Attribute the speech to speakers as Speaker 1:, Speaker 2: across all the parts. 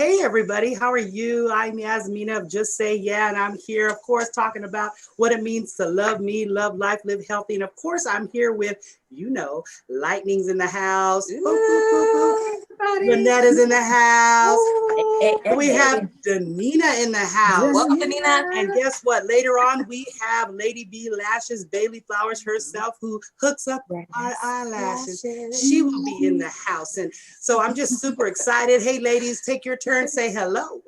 Speaker 1: Hey everybody, how are you? I'm Yasmina of Just Say Yeah, and I'm here, of course, talking about what it means to love me, love life, live healthy. And of course, I'm here with, Lightning's in the house. Boop, boop, boop, boop. Lannetta's in the house. And we have Danina in the house.
Speaker 2: Welcome, Danina.
Speaker 1: And guess what? Later on, we have Lady B Lashes, Bailey Flowers herself, who hooks up our eyelashes. She will be in the house. And so I'm just super excited. Hey, ladies, take your turn. Say hello.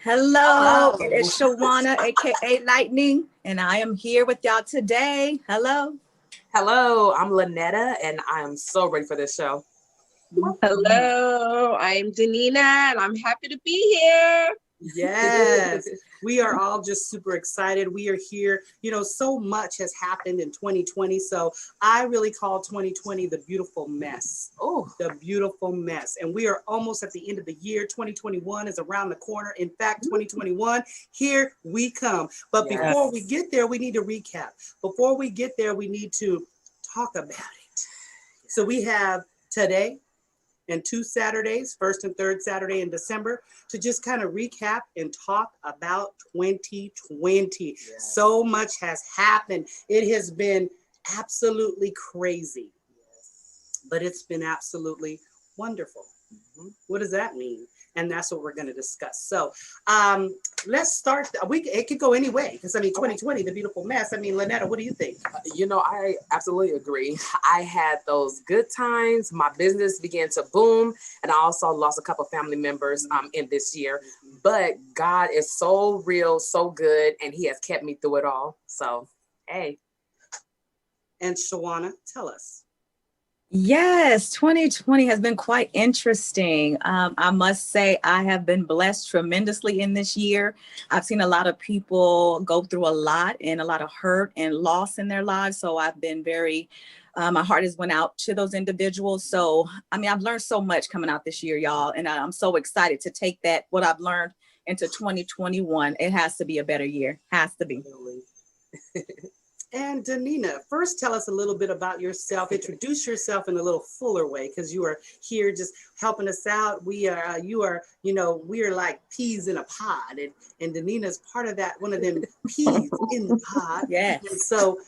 Speaker 3: Hello, it is Shawana, aka Lightning, and I am here with y'all today. Hello.
Speaker 2: Hello, I'm Lanetta, and I am so ready for this show.
Speaker 4: Hello, I'm Danina, and I'm happy to be here.
Speaker 1: Yes, we are all just super excited. We are here. So much has happened in 2020. So I really call 2020 the beautiful mess. Oh, the beautiful mess. And we are almost at the end of the year. 2021 is around the corner. In fact, 2021, here we come. But before we get there, we need to recap. Before we get there, we need to talk about it. So we have today and 2 Saturdays, first and third Saturday in December, to just kind of recap and talk about 2020. Yes. So much has happened. It has been absolutely crazy, but it's been absolutely wonderful. Mm-hmm. What does that mean? And that's what we're going to discuss. So let's start. It could go any way because 2020, the beautiful mess. Lanetta, what do you think?
Speaker 2: I absolutely agree. I had those good times. My business began to boom, and I also lost a couple family members in this year. But God is so real, so good, and He has kept me through it all. So, hey.
Speaker 1: And Shawana, tell us.
Speaker 3: Yes, 2020 has been quite interesting. I must say I have been blessed tremendously in this year. I've seen a lot of people go through a lot and a lot of hurt and loss in their lives. So I've been my heart has went out to those individuals. So, I've learned so much coming out this year, y'all. And I'm so excited to take what I've learned into 2021. It has to be a better year. Has to be.
Speaker 1: And Danina, first tell us a little bit about yourself. Introduce yourself in a little fuller way because you are here just helping us out. We are like peas in a pod, and Danina's part of that, one of them peas in the pod.
Speaker 3: Yes.
Speaker 1: And so,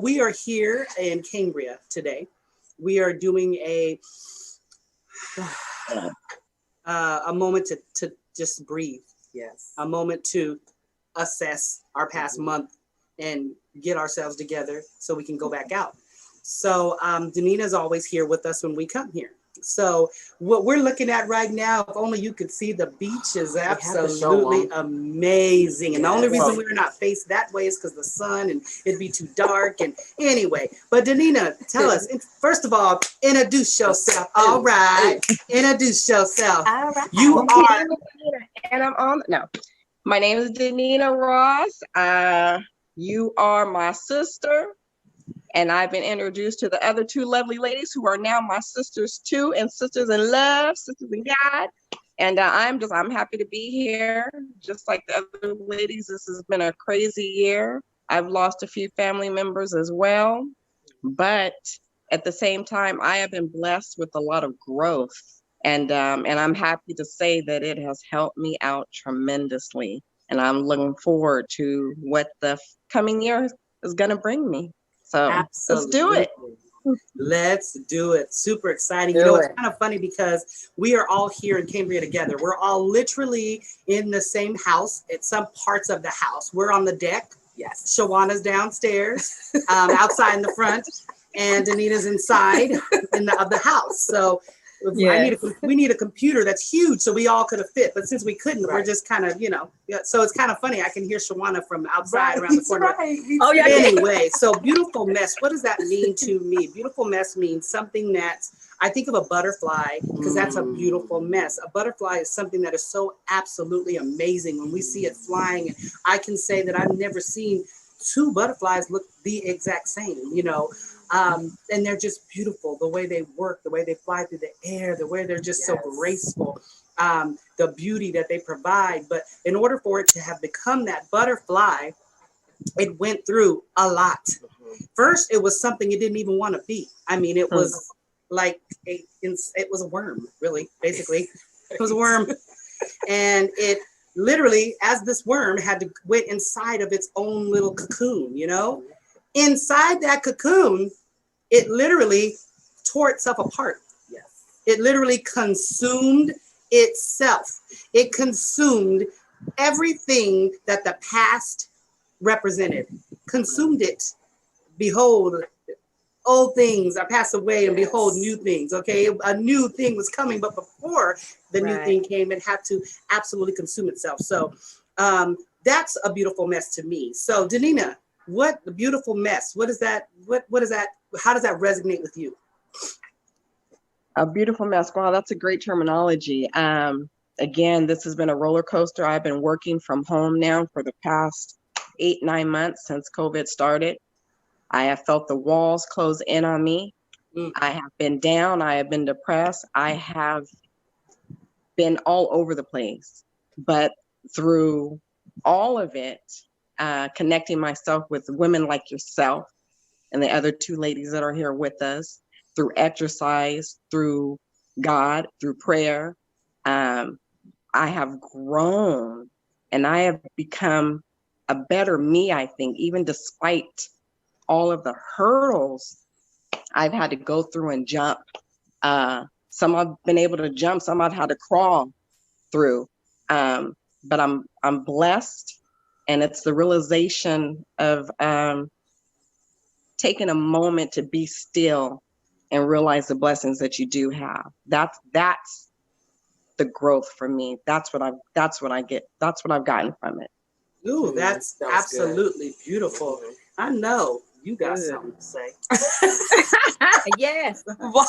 Speaker 1: we are here in Cambria today. We are doing a moment to just breathe.
Speaker 2: Yes.
Speaker 1: A moment to assess our past month and get ourselves together so we can go back out. So Danina's always here with us when we come here. So what we're looking at right now, if only you could see, the beach is absolutely amazing. And the only reason we're not faced that way is because the sun and it'd be too dark. And anyway, but Danina, tell us, first of all, introduce yourself. All right. Introduce yourself.
Speaker 4: All right.
Speaker 1: You are.
Speaker 4: And I'm on. No, my name is Danina Ross. You are my sister, and I've been introduced to the other 2 lovely ladies who are now my sisters too, and sisters in love, sisters in God. And I'm happy to be here, just like the other ladies. This has been a crazy year. I've lost a few family members as well, but at the same time, I have been blessed with a lot of growth, and I'm happy to say that it has helped me out tremendously. And I'm looking forward to what the coming year is going to bring me. So Let's do it.
Speaker 1: Let's do it. Super exciting. It's kind of funny because we are all here in Cambria together. We're all literally in the same house at some parts of the house. We're on the deck.
Speaker 2: Yes.
Speaker 1: Shawana's downstairs, outside in the front, and Danina's inside of the house. So we need a computer that's huge so we all could have fit, but since we couldn't, we're just kind of, so it's kind of funny. I can hear Shawana from outside around the corner.
Speaker 3: Oh yeah.
Speaker 1: Anyway, so beautiful mess. What does that mean to me? Beautiful mess means something I think of a butterfly because that's a beautiful mess. A butterfly is something that is so absolutely amazing when we see it flying. And I can say that I've never seen 2 butterflies look the exact same, and they're just beautiful, the way they work, the way they fly through the air, the way they're just so graceful, the beauty that they provide. But in order for it to have become that butterfly, it went through a lot. First, it was something it didn't even want to be. It was like it was a worm, really, basically. It was a worm. And it literally, as this worm went inside of its own little cocoon, you know, inside that cocoon, it literally tore itself apart.
Speaker 2: Yes.
Speaker 1: It literally consumed itself. It consumed everything that the past represented, consumed it. Behold, old things are passed away, and behold, new things. Okay, a new thing was coming, but before the new thing came, it had to absolutely consume itself. So that's a beautiful mess to me. So Danina, what the beautiful mess? What is that? What is that? How does that resonate with you?
Speaker 4: A beautiful mess. Wow, that's a great terminology. Again, this has been a roller coaster. I've been working from home now for the past 8-9 months since COVID started. I have felt the walls close in on me. I have been down. I have been depressed. I have been all over the place. But through all of it, connecting myself with women like yourself and the other two ladies that are here with us, through exercise, through God, through prayer, I have grown and I have become a better me, I think, even despite all of the hurdles I've had to go through and jump. Some I've been able to jump, some I've had to crawl through. But I'm blessed, and it's the realization of taking a moment to be still and realize the blessings that you do have. That's the growth for me. That's what I've gotten from it.
Speaker 1: Ooh, that's absolutely beautiful. I know you got something to say.
Speaker 3: Yes.
Speaker 2: Why?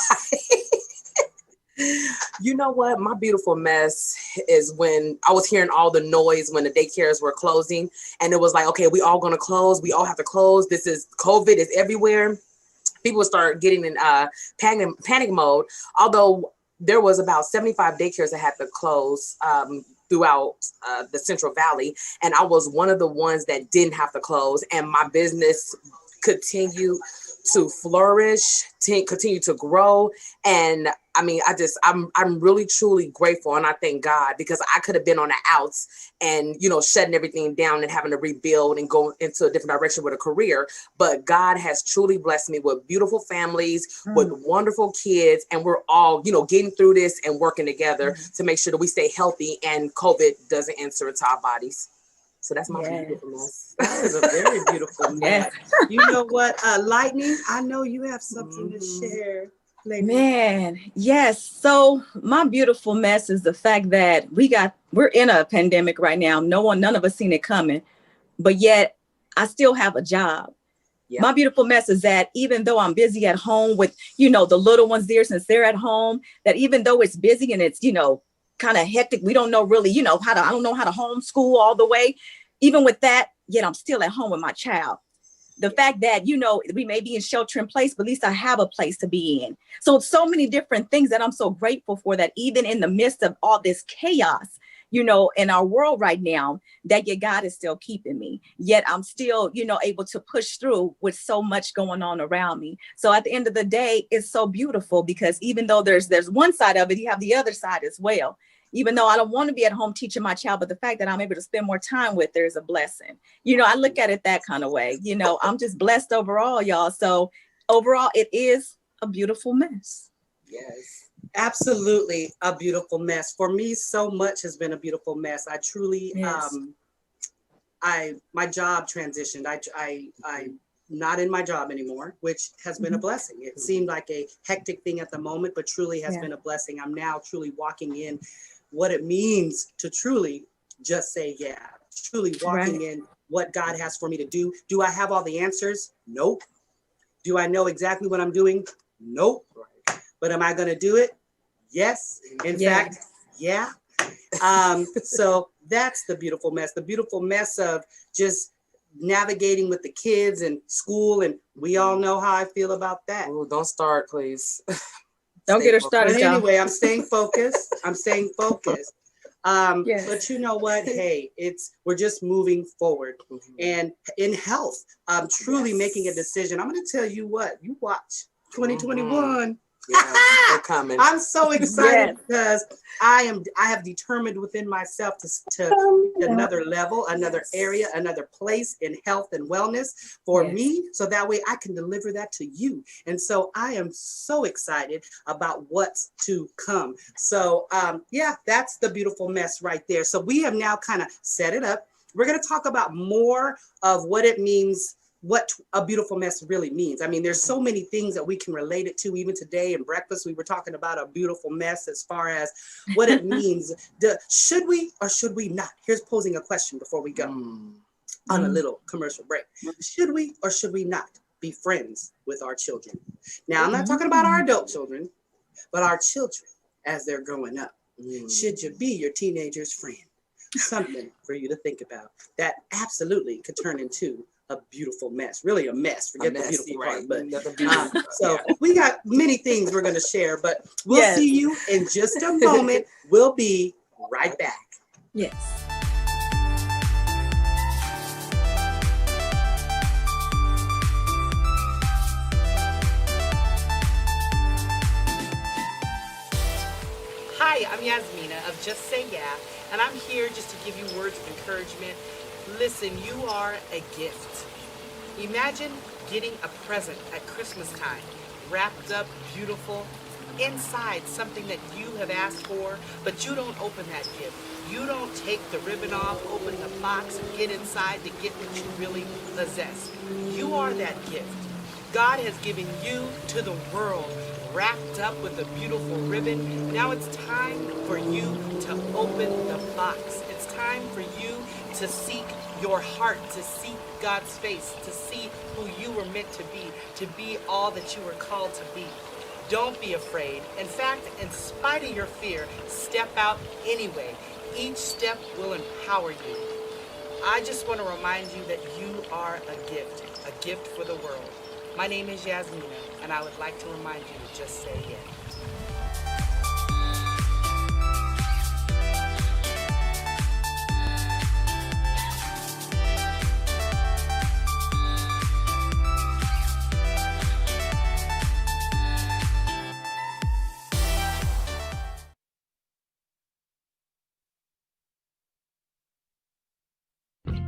Speaker 2: You know what? My beautiful mess is when I was hearing all the noise when the daycares were closing, and it was like, okay, we all gonna close. We all have to close. This is COVID is everywhere. People start getting in panic mode. Although there was about 75 daycares that had to close throughout the Central Valley, and I was one of the ones that didn't have to close, and my business continue to flourish, continue to grow. And I mean, I'm really truly grateful, and I thank God, because I could have been on the outs and, you know, shutting everything down and having to rebuild and go into a different direction with a career. But God has truly blessed me with beautiful families, with wonderful kids, and we're all, you know, getting through this and working together to make sure that we stay healthy and COVID doesn't enter into our bodies. So that's my beautiful mess.
Speaker 1: That is a very beautiful mess. You know what, Lightning, I know you have something to share. Lady.
Speaker 3: Man, yes. So my beautiful mess is the fact that we're in a pandemic right now. None of us seen it coming, but yet I still have a job. Yeah. My beautiful mess is that even though I'm busy at home with, you know, the little ones there, since they're at home, that even though it's busy and it's, you know, kind of hectic, we don't know really, you know, I don't know how to homeschool all the way. Even with that, yet I'm still at home with my child. The fact that, you know, we may be in shelter in place, but at least I have a place to be in. So many different things that I'm so grateful for, that even in the midst of all this chaos, you know, in our world right now, that yet God is still keeping me. Yet I'm still, you know, able to push through with so much going on around me. So at the end of the day, it's so beautiful, because even though there's one side of it, you have the other side as well. Even though I don't want to be at home teaching my child, but the fact that I'm able to spend more time with her is a blessing. You know, I look at it that kind of way. You know, I'm just blessed overall, y'all. So overall, it is a beautiful mess.
Speaker 1: Yes, absolutely a beautiful mess. For me, so much has been a beautiful mess. I truly, my job transitioned. I'm not in my job anymore, which has been a blessing. It seemed like a hectic thing at the moment, but truly has been a blessing. I'm now truly walking in what it means to truly just say, truly walking in what God has for me to do. Do I have all the answers? Nope. Do I know exactly what I'm doing? Nope. But am I going to do it? Yes. In fact, yeah. So that's the beautiful mess of just navigating with the kids and school. And we all know how I feel about that.
Speaker 2: Ooh, don't start, please.
Speaker 3: Don't get her started.
Speaker 1: But anyway, I'm staying focused. But you know what? Hey, we're just moving forward. And in health, truly making a decision. I'm going to tell you what, you watch 2021.
Speaker 2: Yeah, they're coming.
Speaker 1: I'm so excited
Speaker 4: Yes.
Speaker 1: because I have determined within myself to another level, another area, another place in health and wellness for
Speaker 3: Yes.
Speaker 1: me. So that way I can deliver that to you. And so I am so excited about what's to come. So yeah, that's the beautiful mess right there. So we have now kind of set it up. We're going to talk about more of what it means, what a beautiful mess really means. I mean, there's so many things that we can relate it to. Even today in breakfast, we were talking about a beautiful mess as far as what it means. Should we or should we not? Here's posing a question before we go on a little commercial break. Should we or should we not be friends with our children? Now, I'm not talking about our adult children, but our children as they're growing up. Should you be your teenager's friend? Something for you to think about that absolutely could turn into a beautiful mess, really a mess. Forget the beautiful part, but so we got many things we're going to share, but we'll see you in just a moment. We'll be right back.
Speaker 3: Yes.
Speaker 1: Hi, I'm Yasmina of Just Say Yeah, and I'm here just to give you words of encouragement. Listen, you are a gift. Imagine getting a present at Christmas time, wrapped up, beautiful, inside something that you have asked for, but you don't open that gift. You don't take the ribbon off, open the box, and get inside to get what you really possess. You are that gift. God has given you to the world, wrapped up with a beautiful ribbon. Now it's time for you to open the box. It's time for you to seek your heart, to seek God's face, to see who you were meant to be all that you were called to be. Don't be afraid. In fact, in spite of your fear, step out anyway. Each step will empower you. I just want to remind you that you are a gift for the world. My name is Yasmina, and I would like to remind you to just say yes.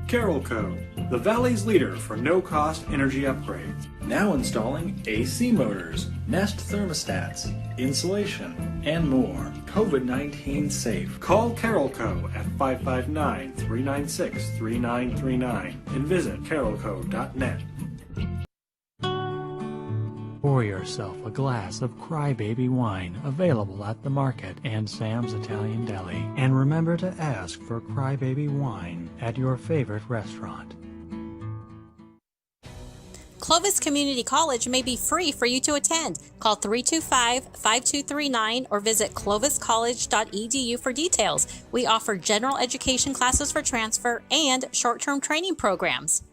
Speaker 5: Carolco, the Valley's leader for no-cost energy upgrades. Now installing AC motors, Nest thermostats, insulation, and more. COVID-19 safe. Call Carolco at 559-396-3939 and visit carolco.net.
Speaker 6: Pour yourself a glass of Crybaby wine, available at the market and Sam's Italian Deli. And remember to ask for Crybaby wine at your favorite restaurant.
Speaker 7: Clovis Community College may be free for you to attend. Call 325-5239 or visit cloviscollege.edu for details. We offer general education classes for transfer and short-term training programs.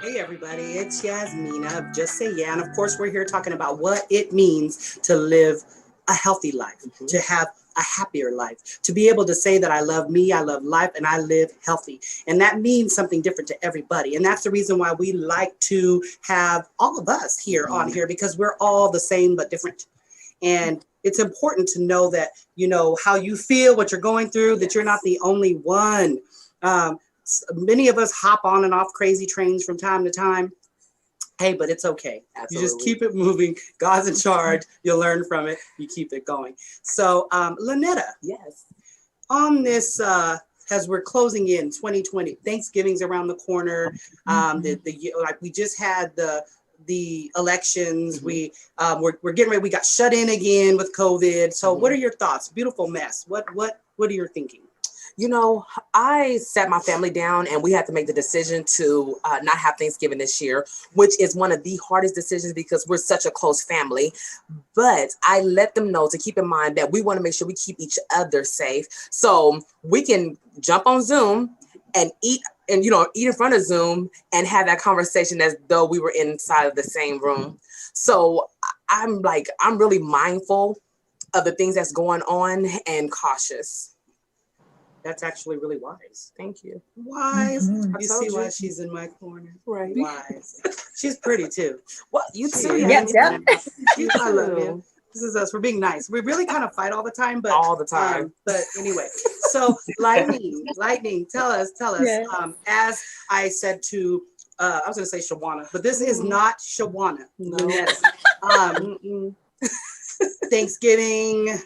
Speaker 1: Hey everybody, it's Yasmina of Just Say Yeah, and of course we're here talking about what it means to live a healthy life, to have a happier life, to be able to say that I love me, I love life, and I live healthy. And that means something different to everybody. And that's the reason why we like to have all of us here on here, because we're all the same but different. And it's important to know that, you know, how you feel, what you're going through, that you're not the only one. Many of us hop on and off crazy trains from time to time. Hey, but it's okay.
Speaker 2: Absolutely.
Speaker 1: You just keep it moving. God's in charge. You'll learn from it. You keep it going. So, Lynetta,
Speaker 2: Yes.
Speaker 1: on this, as we're closing in 2020, Thanksgiving's around the corner. Like we just had the elections. We're getting ready. We got shut in again with COVID. So, what are your thoughts? Beautiful mess. What are you thinking?
Speaker 2: You know, I sat my family down and we had to make the decision to not have Thanksgiving this year, which is one of the hardest decisions because we're such a close family. But I let them know to keep in mind that we want to make sure we keep each other safe. So we can jump on Zoom and eat and, eat in front of Zoom and have that conversation as though we were inside of the same room. So I'm really mindful of the things that's going on and cautious.
Speaker 1: That's actually really wise.
Speaker 2: Thank you.
Speaker 1: Wise.
Speaker 3: Mhm.
Speaker 1: You see why she's in my corner?
Speaker 2: Right.
Speaker 1: Wise. She's pretty too.
Speaker 2: Well, you
Speaker 1: She
Speaker 2: too.
Speaker 1: is.
Speaker 3: Yep, yep.
Speaker 1: I love you. This is us. We're being nice. We really kind of fight all the time, but
Speaker 2: All the time.
Speaker 1: but anyway, so lightning. Tell us.
Speaker 3: Yeah.
Speaker 1: As I said to, I was going to say Shawana, but this is not Shawana.
Speaker 2: No.
Speaker 1: Lynetta. Thanksgiving,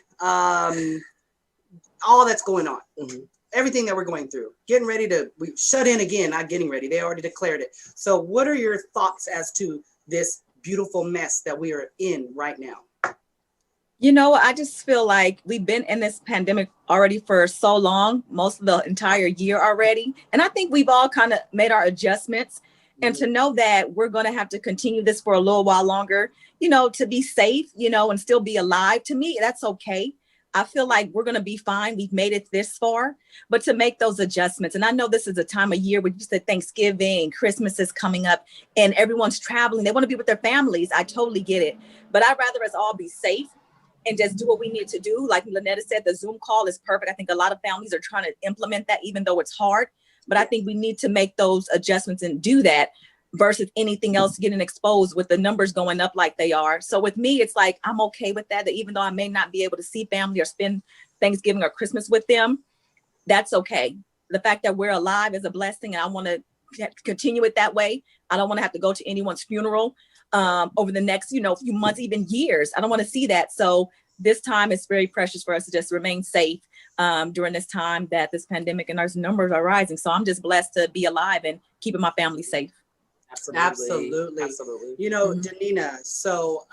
Speaker 1: all that's going on.
Speaker 2: Mm-hmm.
Speaker 1: Everything that we're going through, we shut in again, not getting ready. They already declared it. So what are your thoughts as to this beautiful mess that we are in right now?
Speaker 3: I just feel like we've been in this pandemic already for so long, most of the entire year already. And I think we've all kind of made our adjustments. And to know that we're going to have to continue this for a little while longer, to be safe, and still be alive, to me, that's okay. I feel like we're going to be fine. We've made it this far, but to make those adjustments. And I know this is a time of year where you said Thanksgiving, Christmas is coming up and everyone's traveling. They want to be with their families. I totally get it. But I'd rather us all be safe and just do what we need to do. Like Lynetta said, the Zoom call is perfect. I think a lot of families are trying to implement that, even though it's hard. But I think we need to make those adjustments and do that versus anything else getting exposed with the numbers going up like they are. So with me, it's like, I'm okay with that even though I may not be able to see family or spend Thanksgiving or Christmas with them, that's okay. The fact that we're alive is a blessing, and I want to continue it that way. I don't want to have to go to anyone's funeral over the next, few months, even years. I don't want to see that. So this time is very precious for us to just remain safe during this time that this pandemic and our numbers are rising. So I'm just blessed to be alive and keeping my family safe.
Speaker 1: Absolutely. Danina, so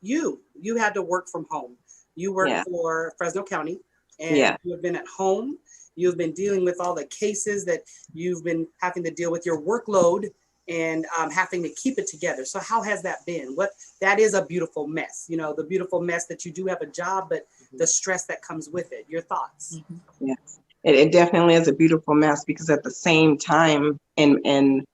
Speaker 1: you had to work from home. You work for Fresno County, and you have been at home. You've been dealing with all the cases that you've been having to deal with, your workload, and having to keep it together. So how has that been? That is a beautiful mess, the beautiful mess that you do have a job, but the stress that comes with it. Your thoughts?
Speaker 4: Mm-hmm. Yes, it definitely is a beautiful mess, because at the same time in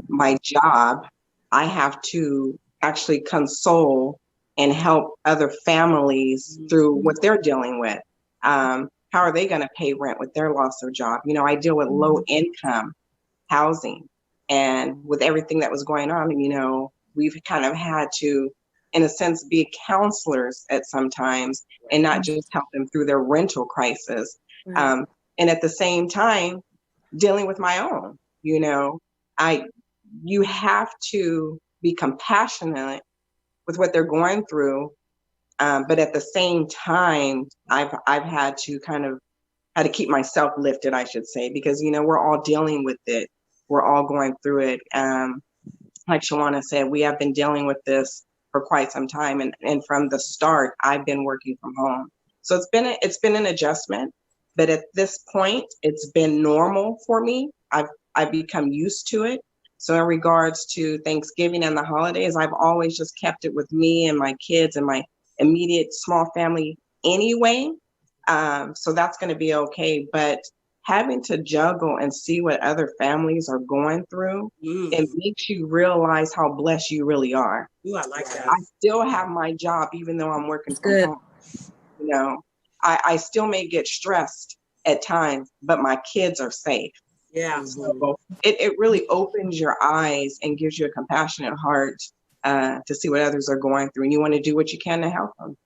Speaker 4: my job, I have to actually console and help other families through what they're dealing with. How are they going to pay rent with their loss of job? I deal with low income housing, and with everything that was going on, we've kind of had to, in a sense, be counselors at some times and not just help them through their rental crisis. And at the same time, dealing with my own, you have to be compassionate with what they're going through. But at the same time, I've had to keep myself lifted, I should say, because, we're all dealing with it. We're all going through it. Like Shawana said, we have been dealing with this for quite some time. And from the start, I've been working from home. So it's been an adjustment, but at this point, it's been normal for me. I've become used to it. So in regards to Thanksgiving and the holidays, I've always just kept it with me and my kids and my immediate small family anyway. So that's going to be okay. But having to juggle and see what other families are going through, it makes you realize how blessed you really are.
Speaker 1: Ooh, I like that.
Speaker 4: I still have my job, even though I'm working from home. I still may get stressed at times, but my kids are safe.
Speaker 1: Yeah.
Speaker 4: So it really opens your eyes and gives you a compassionate heart to see what others are going through, and you want to do what you can to help them.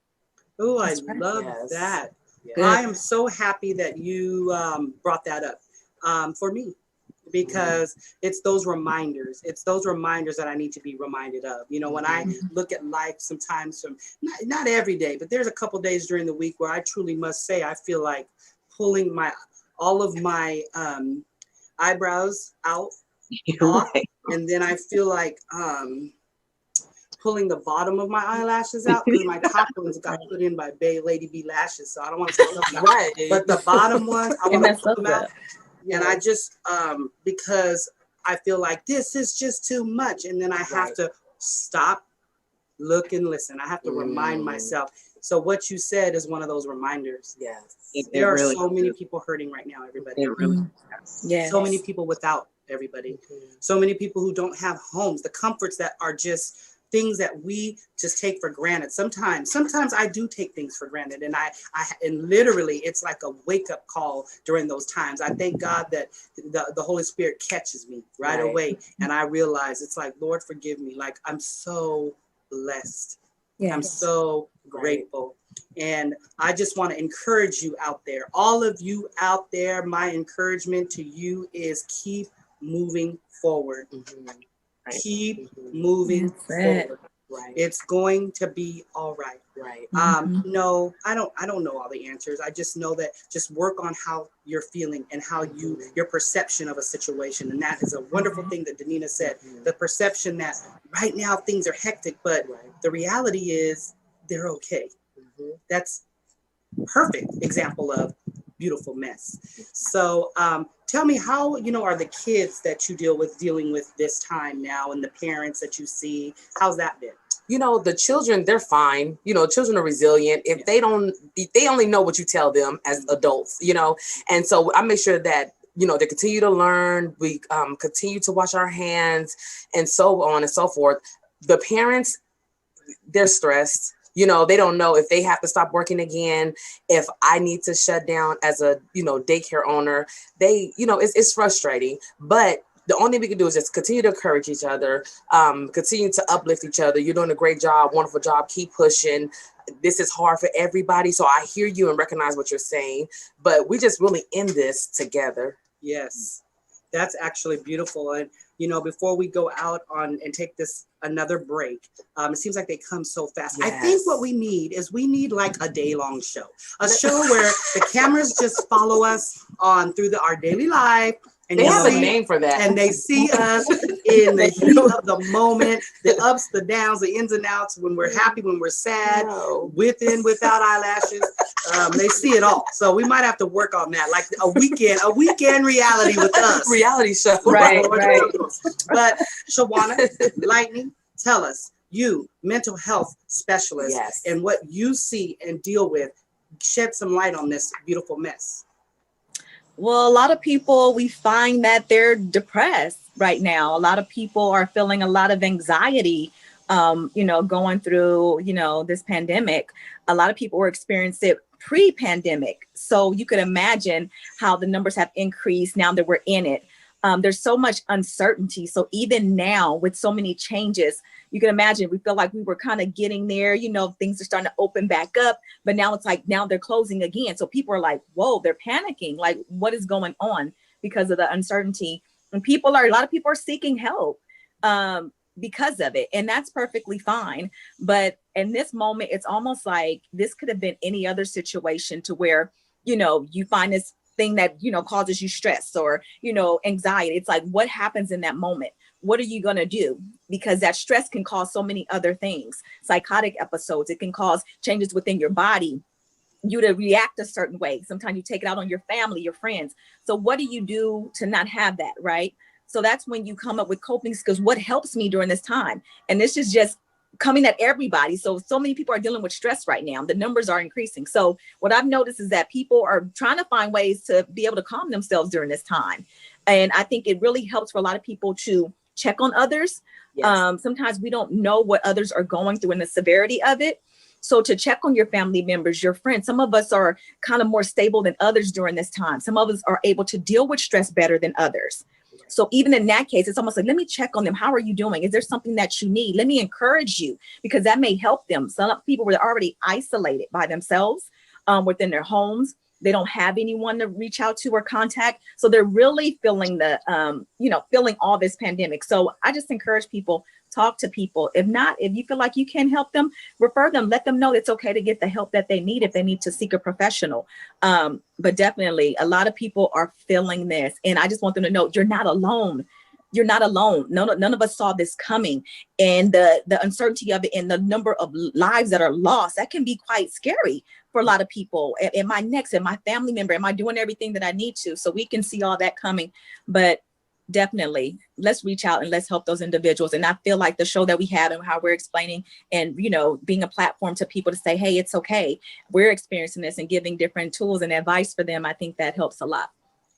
Speaker 1: Oh, I love that. Good. I am so happy that you brought that up for me, because it's those reminders. It's those reminders that I need to be reminded of. When I look at life sometimes, from not every day, but there's a couple days during the week where I truly must say I feel like pulling all of my eyebrows out, off, and then I feel like pulling the bottom of my eyelashes out because my top ones got put in by Lady B Lashes, so I don't want to pull them out.
Speaker 2: Right.
Speaker 1: But the bottom ones, I want to
Speaker 3: that's
Speaker 1: pull
Speaker 3: so
Speaker 1: them out.
Speaker 3: good.
Speaker 1: And I just, because I feel like this is just too much. And then I have to stop, look, and listen. I have to remind myself. So what you said is one of those reminders.
Speaker 2: Yes.
Speaker 1: There are so many people hurting right now, everybody.
Speaker 3: Yes.
Speaker 1: So many people without everybody. So many people who don't have homes, the comforts that are just things that we just take for granted. Sometimes I do take things for granted, and and literally it's like a wake up call during those times. I thank God that the Holy Spirit catches me right away, and I realize it's like, Lord, forgive me. Like, I'm so blessed.
Speaker 3: Yes.
Speaker 1: I'm so grateful. And I just want to encourage you out there, all of you out there. My encouragement to you is keep moving forward. Keep moving forward.
Speaker 2: Right.
Speaker 1: It's going to be all right.
Speaker 2: Right.
Speaker 1: No, I don't know all the answers. I just know that just work on how you're feeling and how your perception of a situation. And that is a wonderful thing that Danina said. The perception that right now things are hectic, but the reality is they're okay. That's perfect example of beautiful mess. So tell me, how are the kids that you dealing with this time now, and the parents that you see, how's that been?
Speaker 2: The children, they're fine. Children are resilient. If they only know what you tell them as adults, and so I make sure that they continue to learn. We continue to wash our hands and so on and so forth. The parents, they're stressed. They don't know if they have to stop working again, if I need to shut down as a, daycare owner. It's frustrating, but the only thing we can do is just continue to encourage each other, continue to uplift each other. You're doing a great job, wonderful job. Keep pushing. This is hard for everybody. So I hear you and recognize what you're saying, but we just really in this together.
Speaker 1: Yes, that's actually beautiful. And, before we go out on and take this another break, it seems like they come so fast.
Speaker 2: Yes.
Speaker 1: I think what we need like a day-long show, a show where the cameras just follow us on through our daily life. And
Speaker 2: they have a name for that.
Speaker 1: And they see us in the heat of the moment, the ups, the downs, the ins and outs, when we're happy, when we're sad, with and without eyelashes. They see it all. So we might have to work on that, like a weekend reality with us.
Speaker 2: Reality show.
Speaker 3: Right.
Speaker 1: But Shawana, Lightning, tell us, you, mental health specialist, and what you see and deal with, shed some light on this beautiful mess.
Speaker 3: Well, a lot of people, we find that they're depressed right now. A lot of people are feeling a lot of anxiety, going through, this pandemic. A lot of people were experiencing it pre-pandemic. So you could imagine how the numbers have increased now that we're in it. There's so much uncertainty. So even now with so many changes, you can imagine we feel like we were kind of getting there, things are starting to open back up, but now it's like, now they're closing again. So people are like, whoa, they're panicking. Like, what is going on because of the uncertainty? And a lot of people are seeking help because of it. And that's perfectly fine. But in this moment, it's almost like this could have been any other situation to where, you find this thing that, causes you stress or, anxiety. It's like, what happens in that moment? What are you going to do? Because that stress can cause so many other things, psychotic episodes. It can cause changes within your body, you to react a certain way. Sometimes you take it out on your family, your friends. So what do you do to not have that, right? So that's when you come up with coping skills. What helps me during this time? And this is just coming at everybody. So many people are dealing with stress right now. The numbers are increasing. So what I've noticed is that people are trying to find ways to be able to calm themselves during this time. And I think it really helps for a lot of people to check on others. Yes. Sometimes we don't know what others are going through and the severity of it. So to check on your family members, your friends, some of us are kind of more stable than others during this time. Some of us are able to deal with stress better than others. So even in that case, it's almost like, let me check on them. How are you doing? Is there something that you need? Let me encourage you, because that may help them. Some people were already isolated by themselves within their homes. They don't have anyone to reach out to or contact. So they're really feeling feeling all this pandemic. So I just encourage people, talk to people. If you feel like you can help them, refer them, let them know it's okay to get the help that they need if they need to seek a professional. But definitely a lot of people are feeling this. And I just want them to know you're not alone. you're not alone. None of us saw this coming, and the uncertainty of it and the number of lives that are lost, that can be quite scary for a lot of people. Am I next? Am I family member? Am I doing everything that I need to? So we can see all that coming, but definitely let's reach out and let's help those individuals. And I feel like the show that we have and how we're explaining and, you know, being a platform to people to say, hey, it's okay, we're experiencing this, and giving different tools and advice for them, I think that helps a lot.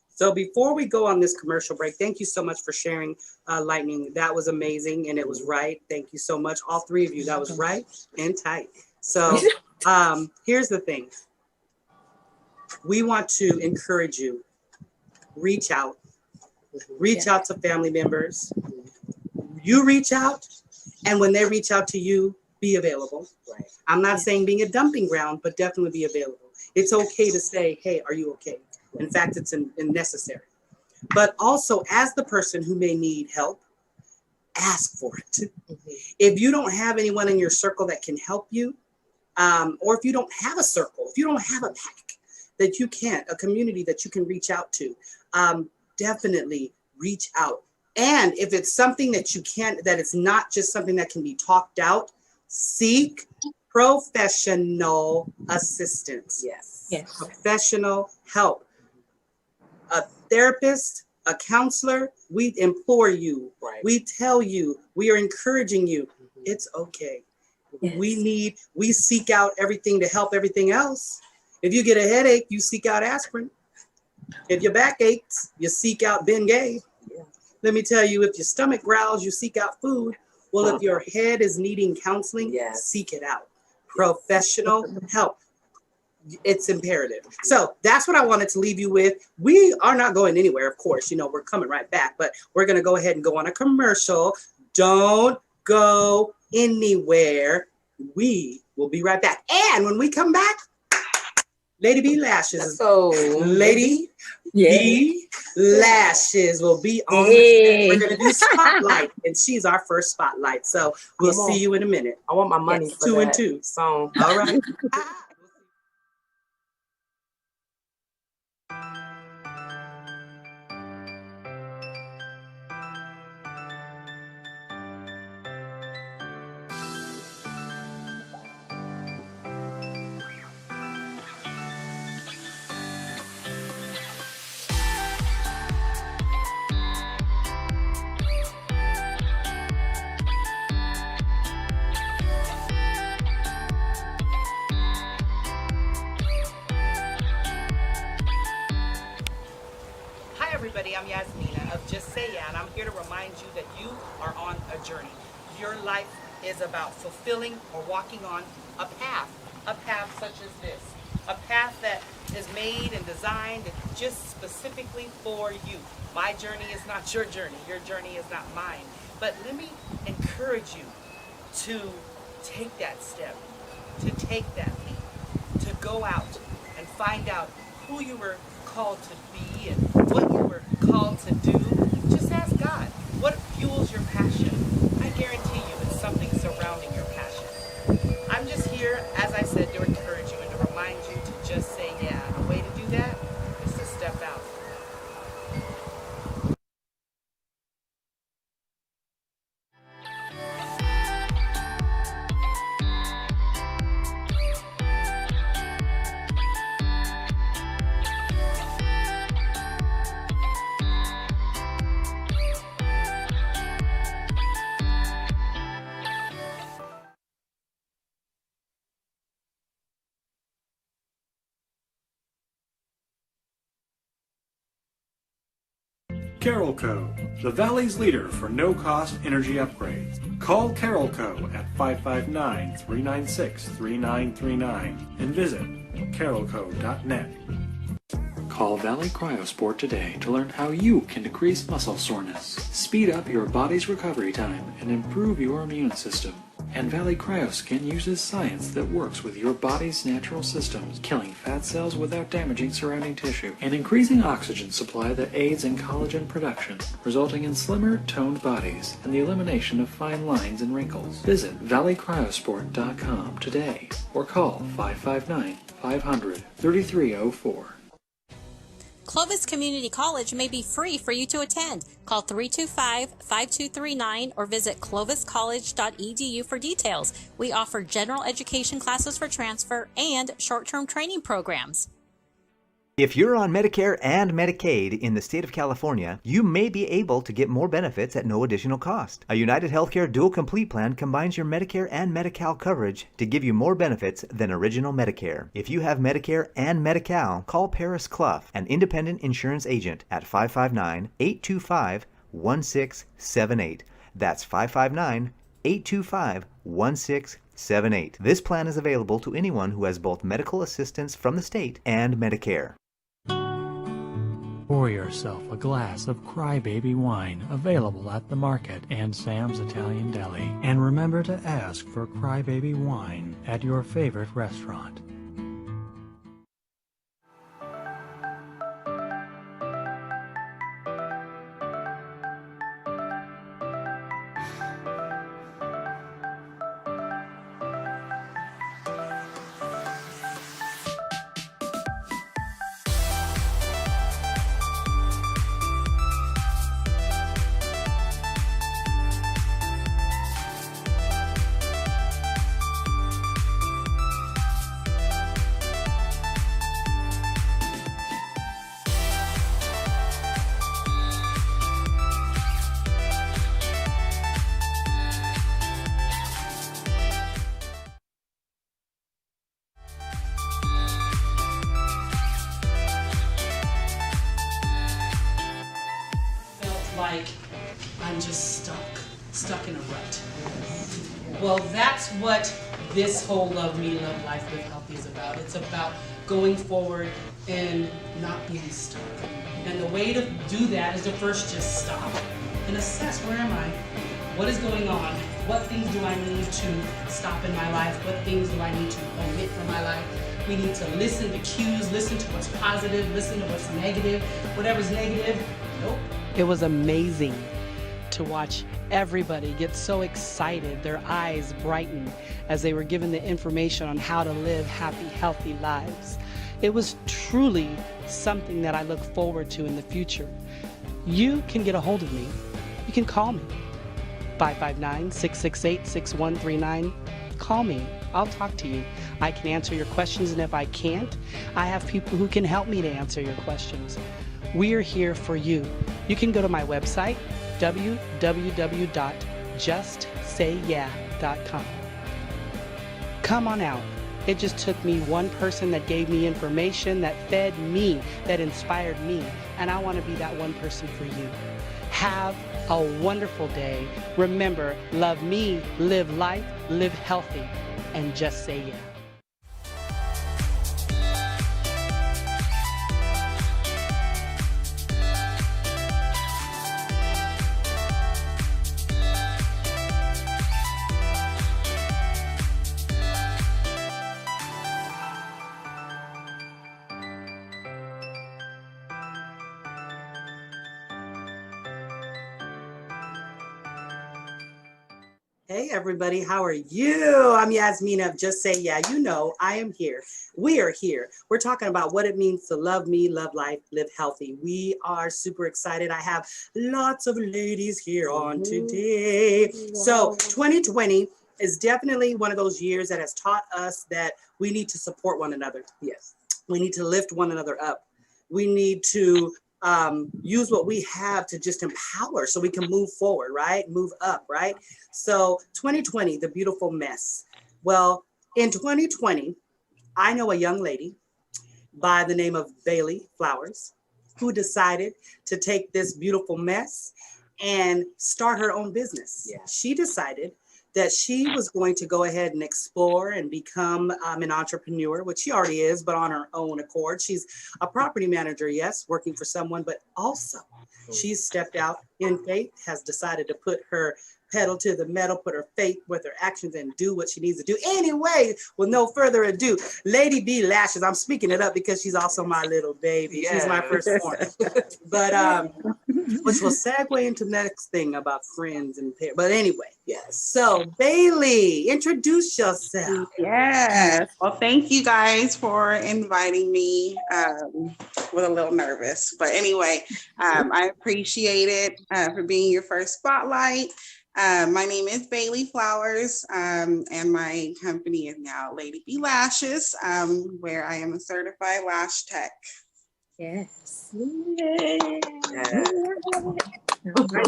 Speaker 1: So before we go on this commercial break, thank you so much for sharing, Lightning. That was amazing, and it was right. Thank you so much, all three of you. That was right and tight. So here's the thing. We want to encourage you. Reach out. Reach out to family members. You reach out, and when they reach out to you, be available.
Speaker 2: Right.
Speaker 1: I'm not saying being a dumping ground, but definitely be available. It's okay to say, hey, are you okay? In fact, it's necessary. But also, as the person who may need help, ask for it. If you don't have anyone in your circle that can help you, or if you don't have a circle, if you don't have a pack that you can't, a community that you can reach out to, definitely reach out. And if it's something that you can't, that it's not just something that can be talked out, seek professional assistance.
Speaker 2: Yes.
Speaker 1: Professional help. A therapist, a counselor, we implore you.
Speaker 2: Right.
Speaker 1: We tell you, we are encouraging you. It's okay.
Speaker 3: Yes.
Speaker 1: We seek out everything to help everything else. If you get a headache, you seek out aspirin. If your back aches, you seek out Bengay.
Speaker 2: Yeah.
Speaker 1: Let me tell you, if your stomach growls, you seek out food. Well, if your head is needing counseling,
Speaker 2: Yes.
Speaker 1: seek it out. Professional help. It's imperative. So that's what I wanted to leave you with. We are not going anywhere, of course. You know, we're coming right back, but we're going to go ahead and go on a commercial. Don't go anywhere. We will be right back. And when we come back, Lady B Lashes.
Speaker 2: So,
Speaker 1: Lady B Lashes will be on.
Speaker 3: Hey.
Speaker 1: We're going to do Spotlight, and she's our first Spotlight. So we'll
Speaker 2: Come on.
Speaker 1: see you in a minute.
Speaker 2: I want my money
Speaker 3: Yes.
Speaker 2: for
Speaker 1: 2 and
Speaker 2: that
Speaker 1: 2.
Speaker 2: song.
Speaker 1: All right. Hi everybody, I'm Yasmina of Just Say Yeah, and I'm here to remind you that you are on a journey. Your life is about fulfilling or walking on a path such as this. A path that is made and designed just specifically for you. My journey is not your journey is not mine. But let me encourage you to take that step, to take that leap, to go out and find out who you were called to be and what you were called to do. Just ask God, what fuels your passion? I guarantee you it's something surrounding your passion. I'm just here, as I said, to encourage you and to remind you to just say yeah. And a way to do that is to step out.
Speaker 5: Carolco, the Valley's leader for no-cost energy upgrades. Call Carolco at 559-396-3939 and visit carolco.net. Call Valley Cryosport today to learn how you can decrease muscle soreness, speed up your body's recovery time, and improve your immune system. And Valley Cryoskin uses science that works with your body's natural systems, killing fat cells without damaging surrounding tissue, and increasing oxygen supply that aids in collagen production, resulting in slimmer, toned bodies, and the elimination of fine lines and wrinkles. Visit valleycryosport.com today, or call 559-500-3304.
Speaker 7: Clovis Community College may be free for you to attend. Call 325-5239 or visit cloviscollege.edu for details. We offer general education classes for transfer and short-term training programs.
Speaker 8: If you're on Medicare and Medicaid in the state of California, you may be able to get more benefits at no additional cost. A United Healthcare Dual Complete Plan combines your Medicare and Medi-Cal coverage to give you more benefits than original Medicare. If you have Medicare and Medi-Cal, call Paris Clough, an independent insurance agent, at 559-825-1678. That's 559-825-1678. This plan is available to anyone who has both medical assistance from the state and Medicare.
Speaker 6: Pour yourself a glass of crybaby wine, available at the market and Sam's Italian Deli. And remember to ask for crybaby wine at your favorite restaurant.
Speaker 1: Like I'm just stuck in a rut. Well, that's what this whole Love Me, Love Life, Live Healthy is about. It's about going forward and not being stuck. And the way to do that is to first just stop and assess, where am I? What is going on? What things do I need to stop in my life? What things do I need to omit from my life? We need to listen to cues, listen to what's positive, listen to what's negative. Whatever's negative, nope.
Speaker 9: It was amazing to watch everybody get so excited, their eyes brighten as they were given the information on how to live happy, healthy lives. It was truly something that I look forward to in the future. You can get a hold of me. You can call me. 559-668-6139. Call me. I'll talk to you. I can answer your questions, and if I can't, I have people who can help me to answer your questions. We're here for you. You can go to my website, www.justsayyeah.com. Come on out. It just took me one person that gave me information, that fed me, that inspired me, and I want to be that one person for you. Have a wonderful day. Remember, love me, live life, live healthy, and just say yeah.
Speaker 1: Hey everybody, how are you? I'm Yasmina of Just Say Yeah. You know, I am here. We are here. We're talking about what it means to love me, love life, live healthy. We are super excited. I have lots of ladies here on today. So 2020 is definitely one of those years that has taught us that we need to support one another.
Speaker 2: Yes.
Speaker 1: We need to lift one another up. We need to use what we have to just empower so we can move forward, right? Move up, right? So 2020, the beautiful mess. Well, in 2020, I know a young lady by the name of Bailey Flowers who decided to take this beautiful mess and start her own business.
Speaker 2: Yeah.
Speaker 1: She decided that she was going to go ahead and explore and become an entrepreneur, which she already is, but on her own accord. She's a property manager, yes, working for someone, but also she's stepped out in faith, has decided to put her pedal to the metal, put her faith with her actions, and do what she needs to do. Anyway, with no further ado, Lady B Lashes. I'm speaking it up because she's also my little baby. She's my firstborn. But which will segue into the next thing about friends and parents. But anyway, yes. So Bailey, introduce yourself.
Speaker 10: Yes. Well, thank you guys for inviting me. Was a little nervous, but anyway, I appreciate it for being your first spotlight. My name is Bailey Flowers, and my company is now Lady B Lashes, where I am a certified lash tech.
Speaker 3: Yes.
Speaker 10: Yay.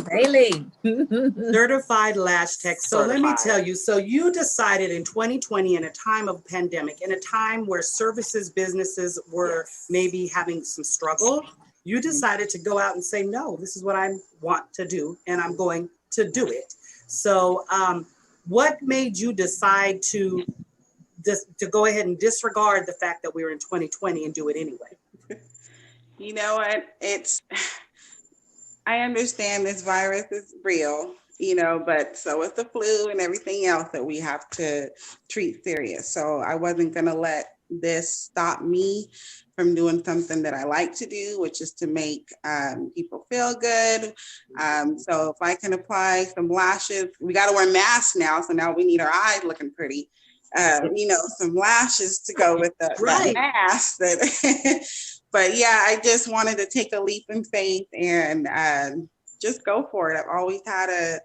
Speaker 3: Bailey.
Speaker 1: Certified lash tech. So let me tell you, so you decided in 2020, in a time of pandemic, in a time where services businesses were maybe having some struggle, you decided to go out and say, no, this is what I want to do, and I'm going to do it. So what made you decide to go ahead and disregard the fact that we were in 2020 and do it anyway?
Speaker 10: You know what? I understand this virus is real, but so is the flu and everything else that we have to treat serious. So I wasn't going to let this stop me from doing something that I like to do, which is to make people feel good. So if I can apply some lashes, we got to wear masks now. So now we need our eyes looking pretty. Some lashes to go with the mask. But yeah, I just wanted to take a leap in faith and just go for it. I've always had a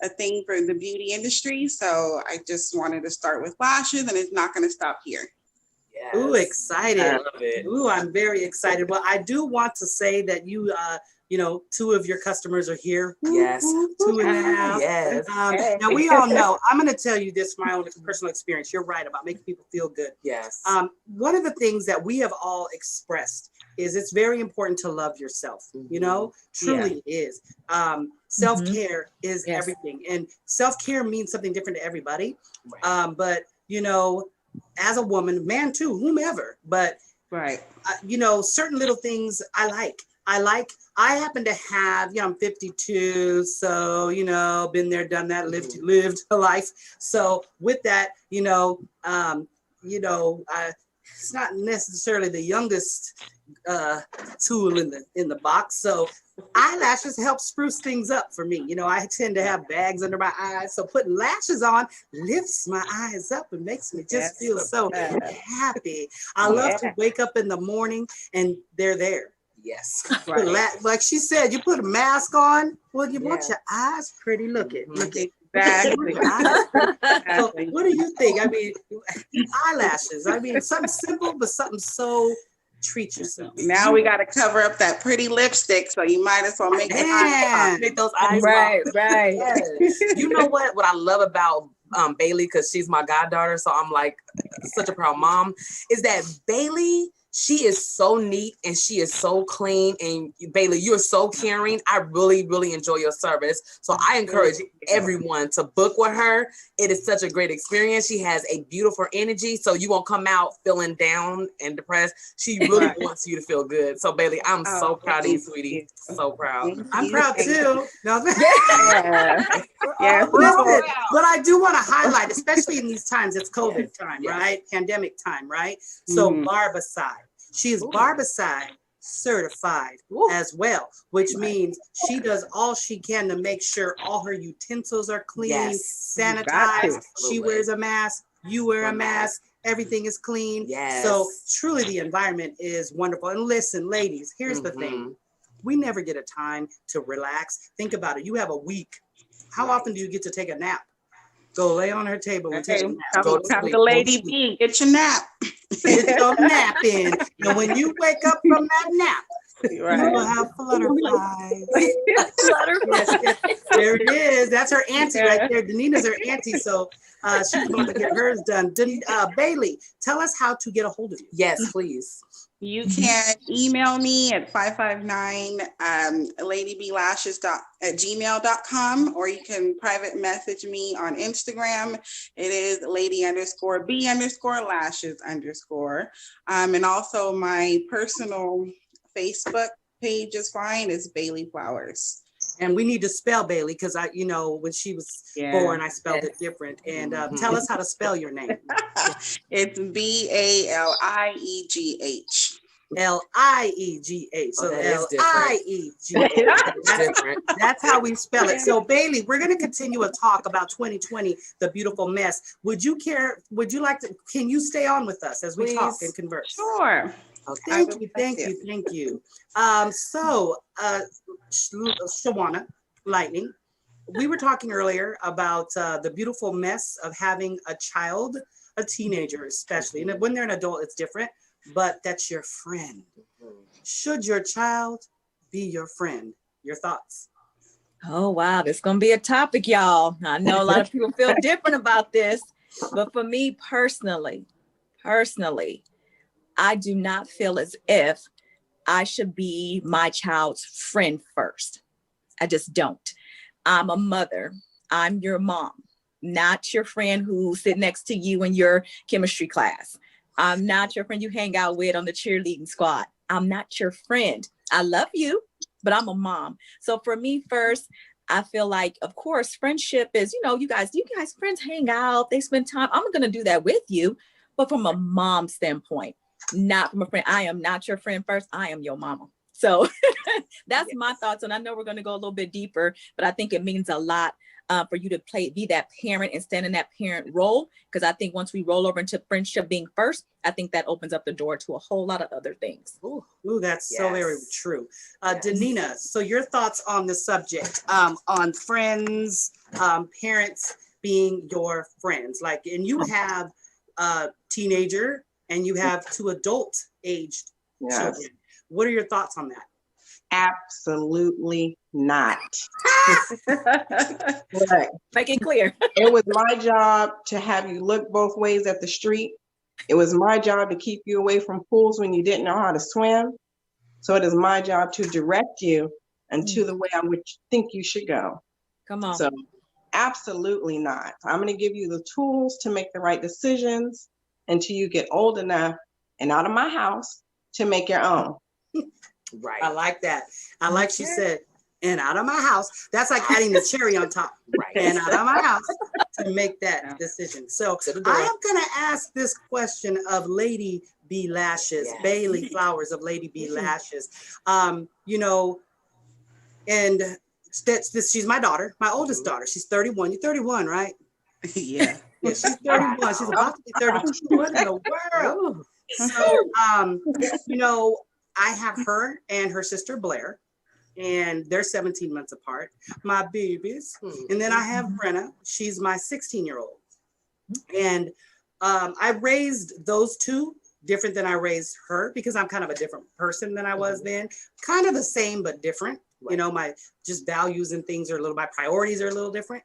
Speaker 10: thing for the beauty industry. So I just wanted to start with lashes, and it's not going to stop here.
Speaker 1: Yes. Ooh, excited. I love it. Ooh, I'm very excited. Well, I do want to say that you, two of your customers are here.
Speaker 2: Yes.
Speaker 1: 2.5.
Speaker 2: Yes.
Speaker 1: Now, we all know, I'm going to tell you this from my own personal experience. You're right about making people feel good.
Speaker 2: Yes.
Speaker 1: One of the things that we have all expressed is it's very important to love yourself. Truly is. Self-care is everything. And self-care means something different to everybody. Right. But, as a woman, man too, whomever, but certain little things I like. I happen to have, I'm 52, so, been there, done that, lived a life. So with that, it's not necessarily the youngest tool in the box. So eyelashes help spruce things up for me. I tend to have bags under my eyes. So putting lashes on lifts my eyes up and makes me just feel so happy. I love to wake up in the morning and they're there.
Speaker 2: Yes.
Speaker 1: Like she said, you put a mask on, well, you want your eyes pretty looking.
Speaker 10: Exactly.
Speaker 1: So what do you think? I mean, eyelashes. I mean, something simple, but something so treat yourself.
Speaker 10: Now we got to cover up that pretty lipstick, so you might as well make
Speaker 2: those eyes
Speaker 3: right.
Speaker 2: Yes. You know what I love about Bailey, because she's my goddaughter, so I'm like such a proud mom, is that Bailey, she is so neat and she is so clean. And Bailey, you're so caring. I really, really enjoy your service. So I encourage everyone to book with her. It is such a great experience. She has a beautiful energy, so you won't come out feeling down and depressed. She really wants you to feel good. So Bailey, I'm so proud of you, sweetie. So proud.
Speaker 1: I'm proud too. No,
Speaker 10: yeah.
Speaker 1: But I do want to highlight, especially in these times, it's COVID time, right? Pandemic time, right? So Barbicide. She is Barbicide certified as well, which means she does all she can to make sure all her utensils are clean, sanitized. She wears a mask, you wear a mask, everything is clean. So truly the environment is wonderful. And listen, ladies, here's the thing. We never get a time to relax. Think about it. You have a week. How often do you get to take a nap? Go lay on her table and take a nap.
Speaker 10: Go to sleep. Lady B, get your nap.
Speaker 1: Get your nap in. And when you wake up from that nap, you will have flutterflies. Yes, there it is. That's her auntie right there. Danina's her auntie. So she's going to get hers done. Bailey, tell us how to get a hold of you.
Speaker 2: Yes, please.
Speaker 10: You can email me at 559ladyblashes@gmail.com, or you can private message me on Instagram. It is lady_B_lashes_. And also my personal Facebook page is fine. It's Bailey Flowers.
Speaker 1: And we need to spell Bailey because when she was born, I spelled it different. And tell us how to spell your name.
Speaker 10: It's Bailiegh.
Speaker 1: Liegh. So
Speaker 2: that is different.
Speaker 1: Liegh. That's how we spell it. So Bailey, we're going to continue a talk about 2020, the beautiful mess. Would you like to, can you stay on with us as we talk and converse?
Speaker 10: Sure.
Speaker 1: Okay. Thank you. Shawana Lightning, we were talking earlier about the beautiful mess of having a child, a teenager especially, and when they're an adult, it's different, but that's your friend. Should your child be your friend? Your thoughts?
Speaker 3: Oh, wow. This is going to be a topic, y'all. I know a lot of people feel different about this, but for me personally, I do not feel as if I should be my child's friend first. I just don't. I'm a mother. I'm your mom, not your friend who sit next to you in your chemistry class. I'm not your friend you hang out with on the cheerleading squad. I'm not your friend. I love you, but I'm a mom. So for me first, I feel like, of course, friendship is, you guys friends hang out, they spend time. I'm going to do that with you, but from a mom standpoint, not from a friend. I am not your friend first. I am your mama. So that's my thoughts. And I know we're going to go a little bit deeper, but I think it means a lot for you to be that parent and stand in that parent role. Because I think once we roll over into friendship being first, I think that opens up the door to a whole lot of other things.
Speaker 1: Ooh, that's so very true. Danina, so your thoughts on the subject, on friends, parents being your friends, and you have a teenager and you have 2 adult aged children. What are your thoughts on that?
Speaker 4: Absolutely not.
Speaker 3: Make it clear.
Speaker 4: It was my job to have you look both ways at the street. It was my job to keep you away from pools when you didn't know how to swim. So it is my job to direct you into the way I would think you should go.
Speaker 3: Come on.
Speaker 4: So absolutely not. I'm going to give you the tools to make the right decisions until you get old enough and out of my house to make your own.
Speaker 1: Right. I like that. I like she said, and out of my house. That's like adding the cherry on top. Right. And out of my house to make that decision. So I am going to ask this question of Lady B Lashes, Bailey Flowers of Lady B Lashes. And she's my daughter, my oldest daughter. She's 31. You're 31, right?
Speaker 10: Yeah.
Speaker 1: Yeah, she's 31. She's about to be 32. What in the world? So, I have her and her sister Blair, and they're 17 months apart, my babies. And then I have Brenna. She's my 16-year-old. And I raised those 2 different than I raised her because I'm kind of a different person than I was then. Kind of the same, but different. Right. My just values and things my priorities are a little different.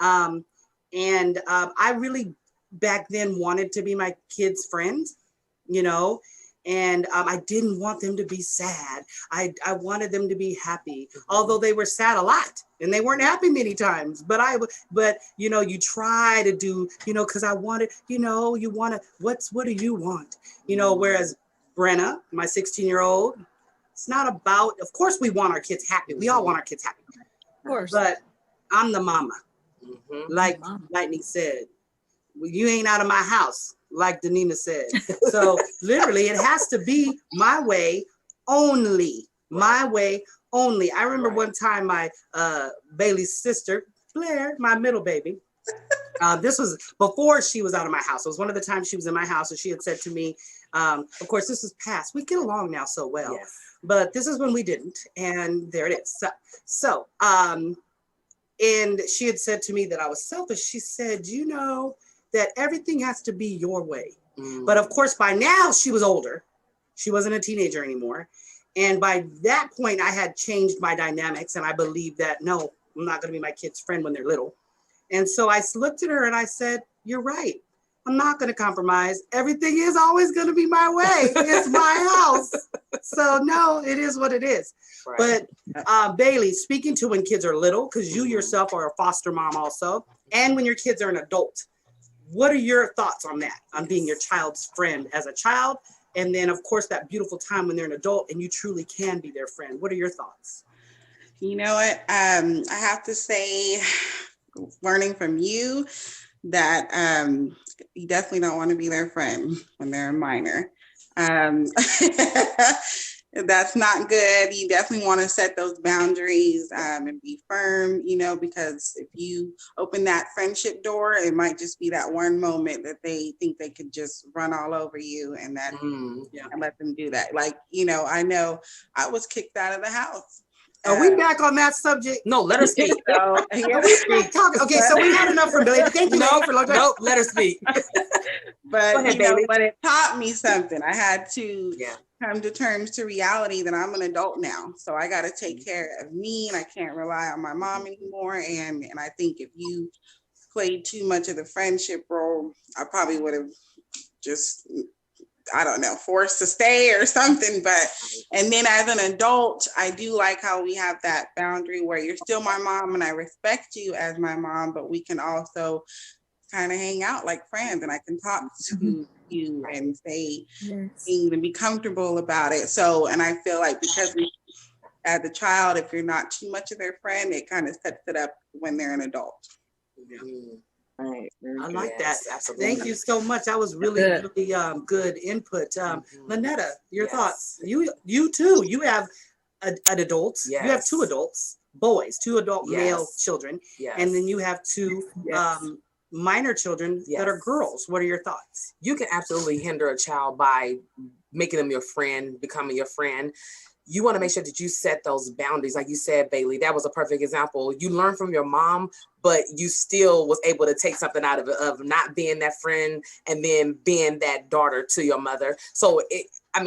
Speaker 1: I really back then wanted to be my kids' friend, and I didn't want them to be sad. I wanted them to be happy, although they were sad a lot and they weren't happy many times. But you try to do, because I wanted, you want to, what do you want? Whereas Brenna, my 16-year-old, it's not about, of course we want our kids happy. We all want our kids happy.
Speaker 3: Of course.
Speaker 1: But I'm the mama. Like Lightning said, well, you ain't out of my house. Like Danina said. So literally it has to be my way only. My way only. I remember one time my Bailey's sister, Blair, my middle baby, this was before she was out of my house. It was one of the times she was in my house and she had said to me, of course, this is past. We get along now so well. Yes. But this is when we didn't. And there it is. So and she had said to me that I was selfish. She said, that everything has to be your way. But of course, by now she was older. She wasn't a teenager anymore. And by that point, I had changed my dynamics. And I believed that, no, I'm not going to be my kid's friend when they're little. And so I looked at her and I said, you're right. I'm not going to compromise. Everything is always going to be my way. It's my house. So no, it is what it is. Right. But Bailey, speaking to when kids are little, because you yourself are a foster mom also, and when your kids are an adult, what are your thoughts on that, on being your child's friend as a child? And then, of course, that beautiful time when they're an adult and you truly can be their friend. What are your thoughts?
Speaker 10: You know what? I have to say, learning from you that you definitely don't want to be their friend when they're a minor. Um, that's not good. You definitely want to set those boundaries and be firm, because if you open that friendship door, it might just be that one moment that they think they could just run all over you and that and let them do that. Like, I know I was kicked out of the house.
Speaker 1: Are we back on that subject?
Speaker 2: No, let her speak.
Speaker 10: So,
Speaker 1: Okay, so we had enough from Billy. Thank you.
Speaker 2: Nope, let her speak.
Speaker 10: But
Speaker 2: ahead, Bailey.
Speaker 10: but it taught me something. I had to come to terms to reality that I'm an adult now. So I got to take care of me, and I can't rely on my mom anymore. And I think if you played too much of the friendship role, I probably would have just, I don't know, forced to stay or something. And then as an adult, I do like how we have that boundary where you're still my mom and I respect you as my mom, but we can also kind of hang out like friends, and I can talk to you and say things and be comfortable about it. So, and I feel like because as a child, if you're not too much of their friend, it kind of sets it up when they're an adult.
Speaker 1: Right. I like that.
Speaker 2: Absolutely.
Speaker 1: Thank you so much. That was really good input. Lynetta, your thoughts? You too. You have an adult.
Speaker 2: Yes.
Speaker 1: You have two adults, boys, two adult male children, and then you have two minor children that are girls. What are your thoughts?
Speaker 2: You can absolutely hinder a child by making them your friend, becoming your friend. You want to make sure that you set those boundaries. Like you said, Bailey, that was a perfect example. You learn from your mom, but you still was able to take something out of it, of not being that friend and then being that daughter to your mother. So I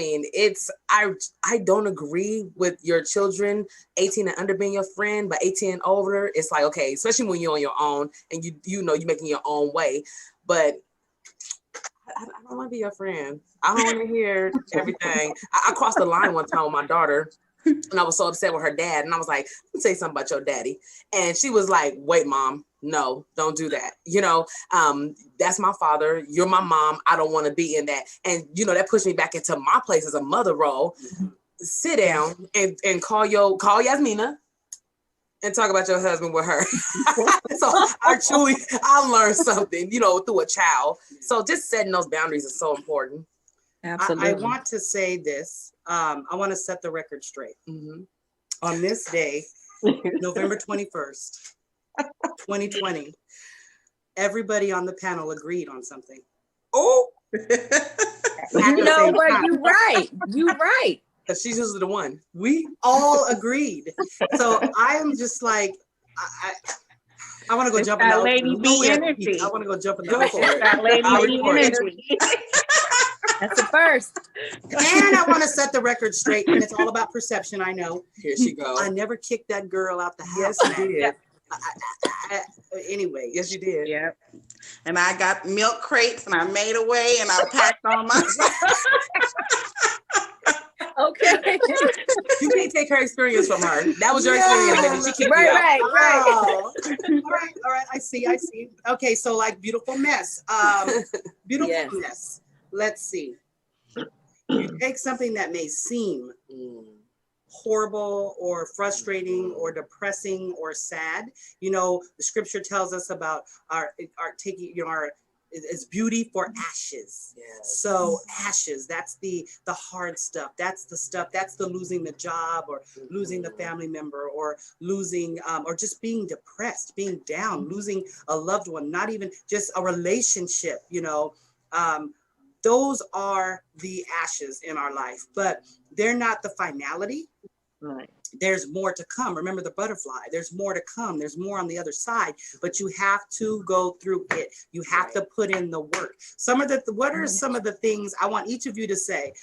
Speaker 2: don't agree with your children 18 and under being your friend, but 18 and over, it's like, okay, especially when you're on your own and you're making your own way. But I don't want to be your friend. I don't want to hear everything. I crossed the line one time with my daughter, and I was so upset with her dad. And I was like, let me say something about your daddy. And she was like, wait, Mom, no, don't do that. That's my father. You're my mom. I don't want to be in that. And, that pushed me back into my place as a mother role. Sit down and call Yasmina and talk about your husband with her. So I learned something, through a child. So just setting those boundaries is so important.
Speaker 3: Absolutely.
Speaker 1: I want to say this. I want to set the record straight. On this day, November 21st, 2020, everybody on the panel agreed on something.
Speaker 2: Oh,
Speaker 3: you know what? You're right. You're right.
Speaker 2: Because she's usually the one.
Speaker 1: We all agreed. So I am just like, I want to go jump in the
Speaker 4: lady B energy.
Speaker 1: I want to go jump in the
Speaker 4: That lady B energy.
Speaker 3: That's the first.
Speaker 1: And I want to set the record straight, and it's all about perception. I know.
Speaker 2: Here she goes.
Speaker 1: I never kicked that girl out the house.
Speaker 2: Yes, you did.
Speaker 1: Anyway,
Speaker 2: yes, you did.
Speaker 10: Yeah. And I got milk crates, and I made away, and I packed all my.
Speaker 3: Okay.
Speaker 2: You can't take her experience from her. That was your experience, baby. She kicked you out.
Speaker 3: Right.
Speaker 1: Oh. All right. I see. Okay, so like beautiful mess. Beautiful mess. Let's see. You take something that may seem horrible or frustrating or depressing or sad. The scripture tells us about our taking it's beauty for ashes. Yes. So ashes, that's the hard stuff. That's the stuff, that's the losing the job or losing the family member or losing or just being depressed, being down, losing a loved one, not even just a relationship, those are the ashes in our life, but they're not the finality.
Speaker 4: Right.
Speaker 1: There's more to come. Remember the butterfly. There's more to come. There's more on the other side, but you have to go through it. You have to put in the work. What are some of the things I want each of you to say?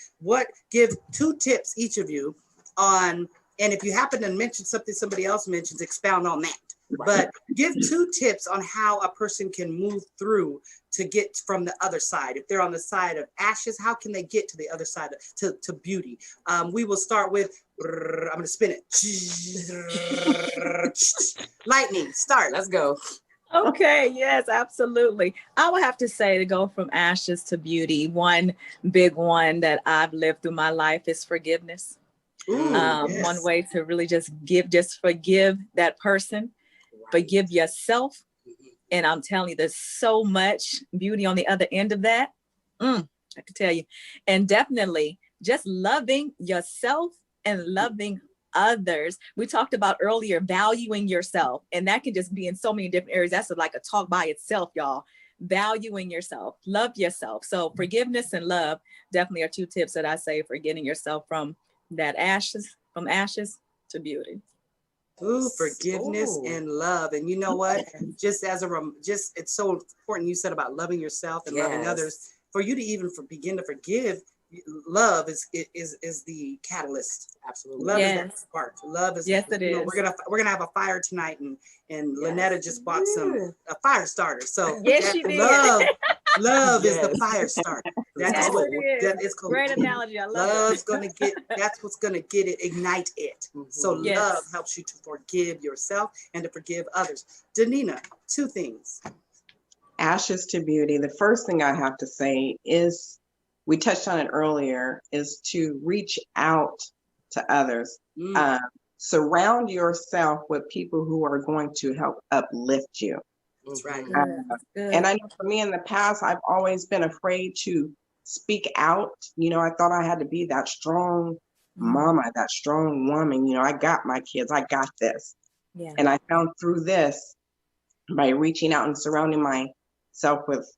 Speaker 1: Give 2 tips, each of you, on, and if you happen to mention something somebody else mentions, expound on that. But give 2 tips on how a person can move through to get from the other side. If they're on the side of ashes, how can they get to the other side to beauty? We will start with, I'm going to spin it. Lightning, start.
Speaker 2: Let's go.
Speaker 3: Okay, yes, absolutely. I would have to say, to go from ashes to beauty, one big one that I've lived through my life is forgiveness.
Speaker 1: Ooh, yes.
Speaker 3: One way to really just forgive that person, forgive yourself. And I'm telling you, there's so much beauty on the other end of that. I can tell you. And definitely just loving yourself and loving others. We talked about earlier, valuing yourself. And that can just be in so many different areas. That's like a talk by itself, y'all. Valuing yourself, love yourself. So forgiveness and love definitely are two tips that I say for getting yourself from ashes to beauty.
Speaker 1: Ooh, forgiveness and love. And you know what? Just it's so important you said about loving yourself and loving others. For you to even begin to forgive, love is the catalyst.
Speaker 2: Absolutely.
Speaker 1: Love is the spark. Love is,
Speaker 3: yes, it is.
Speaker 1: We're gonna have a fire tonight, and Lynetta just bought a fire starter. So
Speaker 3: yes, she did.
Speaker 1: Love is the fire starter. That's what it's called.
Speaker 3: Great analogy. I love
Speaker 1: Love's
Speaker 3: it.
Speaker 1: that's what's gonna get it, ignite it. So love helps you to forgive yourself and to forgive others. Danina, two things.
Speaker 4: Ashes to beauty. The first thing I have to say is, we touched on it earlier, is to reach out to others. Surround yourself with people who are going to help uplift you.
Speaker 1: That's right.
Speaker 4: And I know for me in the past, I've always been afraid to speak out. I thought I had to be that strong mama, that strong woman. I got my kids, I got this.
Speaker 3: Yeah.
Speaker 4: And I found through this, by reaching out and surrounding myself with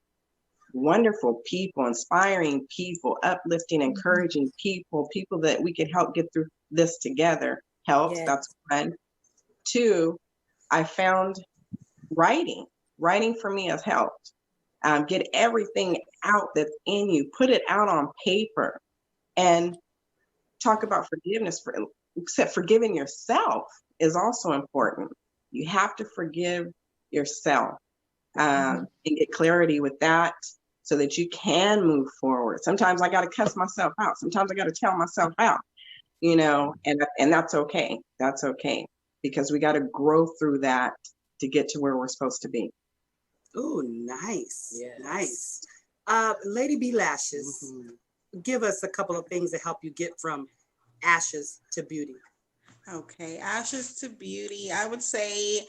Speaker 4: wonderful people, inspiring people, uplifting, encouraging people that we could help get through this together helps.
Speaker 3: Yes.
Speaker 4: That's one. Two, I found writing for me has helped. Get everything out that's in you, put it out on paper, and talk about forgiveness. Except forgiving yourself is also important. You have to forgive yourself and get clarity with that, so that you can move forward. Sometimes I got to cuss myself out. Sometimes I got to tell myself out, and that's okay. That's okay, because we got to grow through that to get to where we're supposed to be.
Speaker 1: Oh, nice. Yes. Nice. Lady B Lashes, give us a couple of things to help you get from ashes to beauty.
Speaker 10: Okay, ashes to beauty. I would say,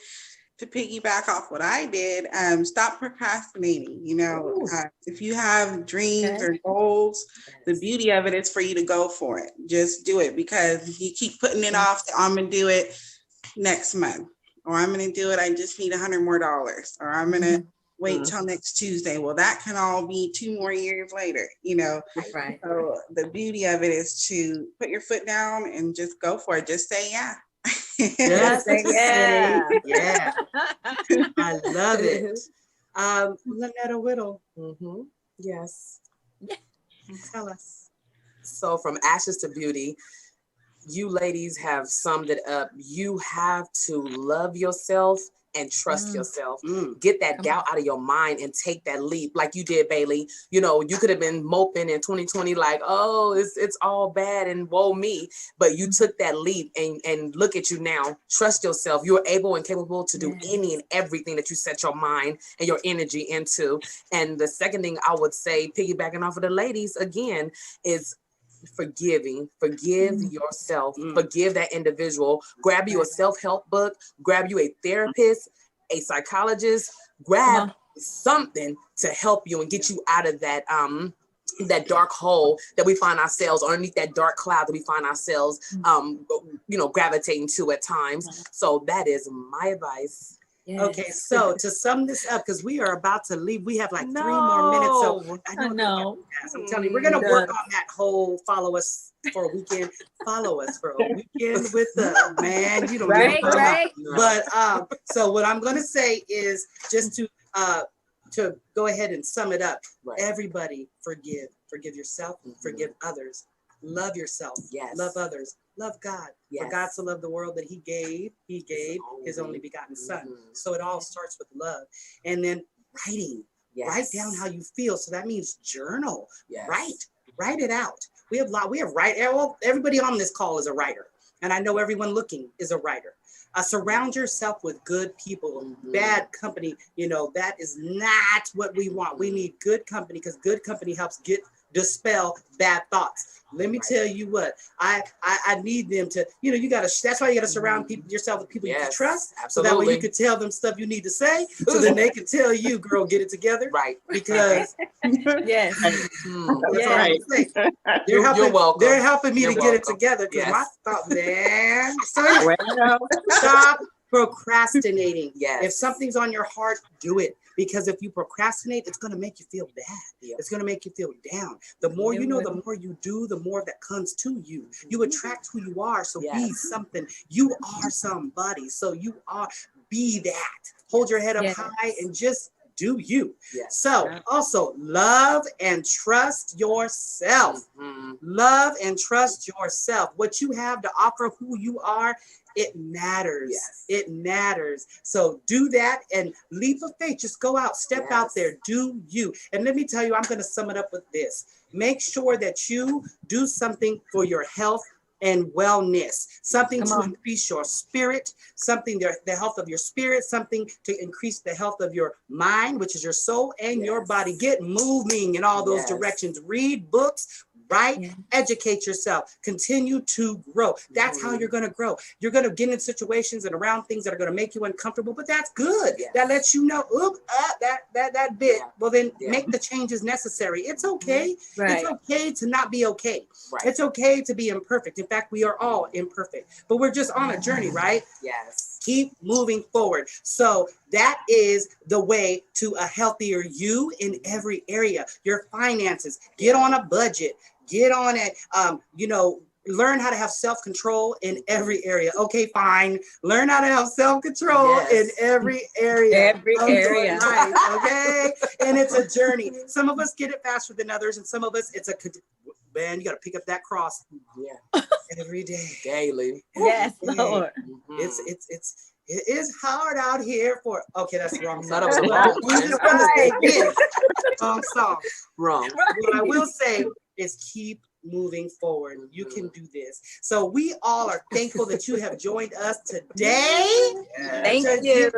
Speaker 10: to piggyback off what I did, stop procrastinating. If you have dreams or goals, the beauty of it is for you to go for it. Just do it, because you keep putting it off. I'm going to do it next month, or I'm going to do it. I just need $100 more, or I'm going to wait till next Tuesday. Well, that can all be 2 more years later,
Speaker 3: Right.
Speaker 10: So the beauty of it is to put your foot down and just go for it. Just say, yeah.
Speaker 1: Just
Speaker 3: yeah.
Speaker 1: Yeah. I love it. Lynetta Whittle.
Speaker 2: Yes.
Speaker 1: Tell us.
Speaker 2: So from ashes to beauty, you ladies have summed it up. You have to love yourself and trust yourself. Get that doubt out of your mind and take that leap, like you did, Bailey. You could have been moping in 2020 like, oh, it's all bad and woe me. But you took that leap, and look at you now. Trust yourself. You're able and capable to do any and everything that you set your mind and your energy into. And the second thing I would say, piggybacking off of the ladies again, is forgive yourself, forgive that individual. Grab you a self-help book, grab you a therapist, a psychologist, grab something to help you and get you out of that that dark hole that we find ourselves, underneath that dark cloud that we find ourselves gravitating to at times. So that is my advice.
Speaker 3: Yes.
Speaker 1: Okay, so to sum this up, because we are about to leave, we have like 3 more minutes. So I know. I'm telling you, we're gonna work on that whole follow us for a weekend. Follow us for a weekend with the man. You don't
Speaker 3: right.
Speaker 1: But so what I'm gonna say is just to go ahead and sum it up. Right. Everybody forgive yourself, forgive others, love yourself, love others. Love God. For God to love the world that he gave his only begotten son. So it all starts with love. And then writing. Write down how you feel. So that means journal. Write it out. We have everybody on this call is a writer. And I know everyone looking is a writer. Surround yourself with good people. Bad company, that is not what we want. We need good company, because good company helps get dispel bad thoughts. Let me tell you what, I need them to, you gotta, that's why you gotta surround yourself with people you can trust.
Speaker 2: Absolutely.
Speaker 1: So that way you can tell them stuff you need to say, so then they can tell you, girl, get it together.
Speaker 2: Right.
Speaker 1: Because
Speaker 3: Yes.
Speaker 1: that's
Speaker 3: Yes.
Speaker 1: all I'm saying.
Speaker 2: You're welcome.
Speaker 1: They're helping me
Speaker 2: You're
Speaker 1: to get it
Speaker 2: welcome.
Speaker 1: together because my
Speaker 2: Yes.
Speaker 1: thought, man. So
Speaker 4: Well,
Speaker 1: stop procrastinating.
Speaker 2: Yes.
Speaker 1: If something's on your heart, do it. Because if you procrastinate, it's going to make you feel bad.
Speaker 2: Yeah.
Speaker 1: It's going to make you feel down. The more you know, the more you do, the more that comes to you. You attract who you are. So be
Speaker 2: Yes.
Speaker 1: something. You are somebody. So be that. Hold your head up
Speaker 3: Yes.
Speaker 1: high and just do you.
Speaker 2: Yes.
Speaker 1: So also love and trust yourself.
Speaker 2: Mhm.
Speaker 1: Love and trust yourself. What you have to offer, who you are, it matters.
Speaker 2: Yes.
Speaker 1: It matters. So do that and leap of faith. Just go out, step out
Speaker 2: Yes.
Speaker 1: there, do you. And let me tell you, I'm going to sum it up with this. Make sure that you do something for your health and wellness, something to increase your spirit, something the health of your spirit, something to increase the health of your mind, which is your soul and your body. Get moving in all those directions. Read books, write, educate yourself, continue to grow. That's how you're going to grow. You're going to get in situations and around things that are going to make you uncomfortable, but that's good. That lets you know, that bit. Well, then make the changes necessary. It's okay.
Speaker 3: Right.
Speaker 1: It's okay to not be okay.
Speaker 2: Right.
Speaker 1: It's okay to be imperfect. In fact, we are all imperfect, but we're just on a journey, right?
Speaker 2: Yes.
Speaker 1: Keep moving forward. So that is the way to a healthier you in every area. Your finances, get on a budget, get on it. Learn how to have self-control in every area. Okay, fine. Learn how to have self-control in every area.
Speaker 3: Every area.
Speaker 1: Right, okay? And it's a journey. Some of us get it faster than others, and some of us, man, you got to pick up that cross every day.
Speaker 2: Daily.
Speaker 3: Yes,
Speaker 1: Every day.
Speaker 3: Lord.
Speaker 1: It is hard out here for. Okay, that's the wrong song.
Speaker 2: That was the wrong
Speaker 1: You just want to say again. Wrong song.
Speaker 2: Wrong.
Speaker 1: What I will say is keep moving forward. You can do this. So we all are thankful that you have joined us today.
Speaker 3: Thank you.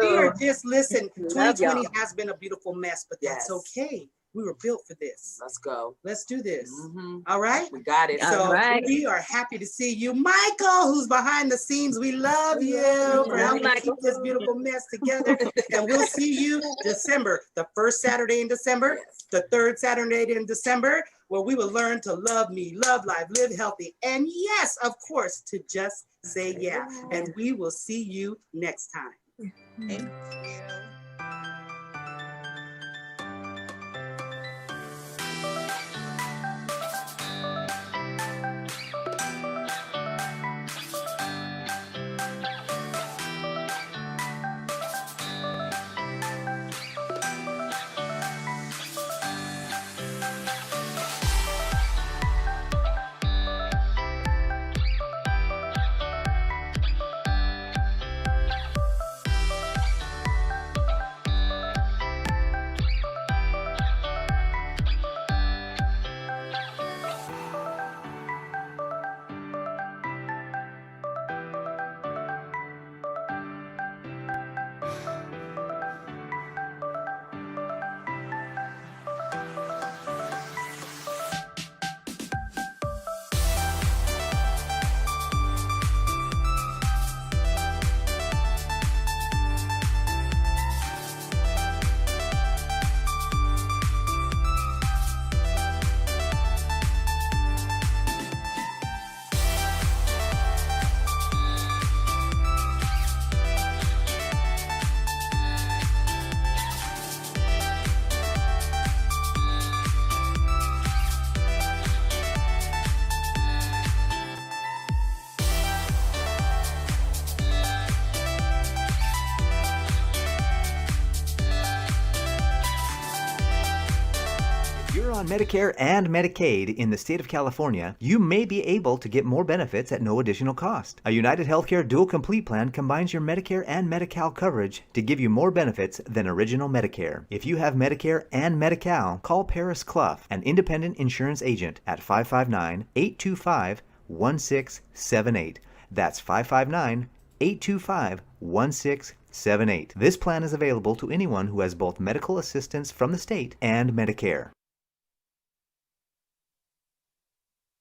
Speaker 1: Listen,
Speaker 3: Love
Speaker 1: 2020
Speaker 3: y'all.
Speaker 1: has been a beautiful mess, but that's okay. We were built for this.
Speaker 2: Let's go.
Speaker 1: Let's do this.
Speaker 2: Mhm.
Speaker 1: All right.
Speaker 2: We got it.
Speaker 1: So
Speaker 3: All right.
Speaker 1: we are happy to see you, Michael, who's behind the scenes. We love you for
Speaker 3: Love
Speaker 1: helping
Speaker 3: Michael.
Speaker 1: keep this beautiful mess together. And we'll see you December, the first Saturday in December, the third Saturday in December, where we will learn to love me, love life, live healthy. And yes, of course, to just say yeah. And we will see you next time.
Speaker 8: If you're on Medicare and Medicaid in the state of California, you may be able to get more benefits at no additional cost. A United Healthcare Dual Complete Plan combines your Medicare and Medi-Cal coverage to give you more benefits than original Medicare. If you have Medicare and Medi-Cal, call Paris Clough, an independent insurance agent, at 559-825-1678. That's 559-825-1678. This plan is available to anyone who has both medical assistance from the state and Medicare.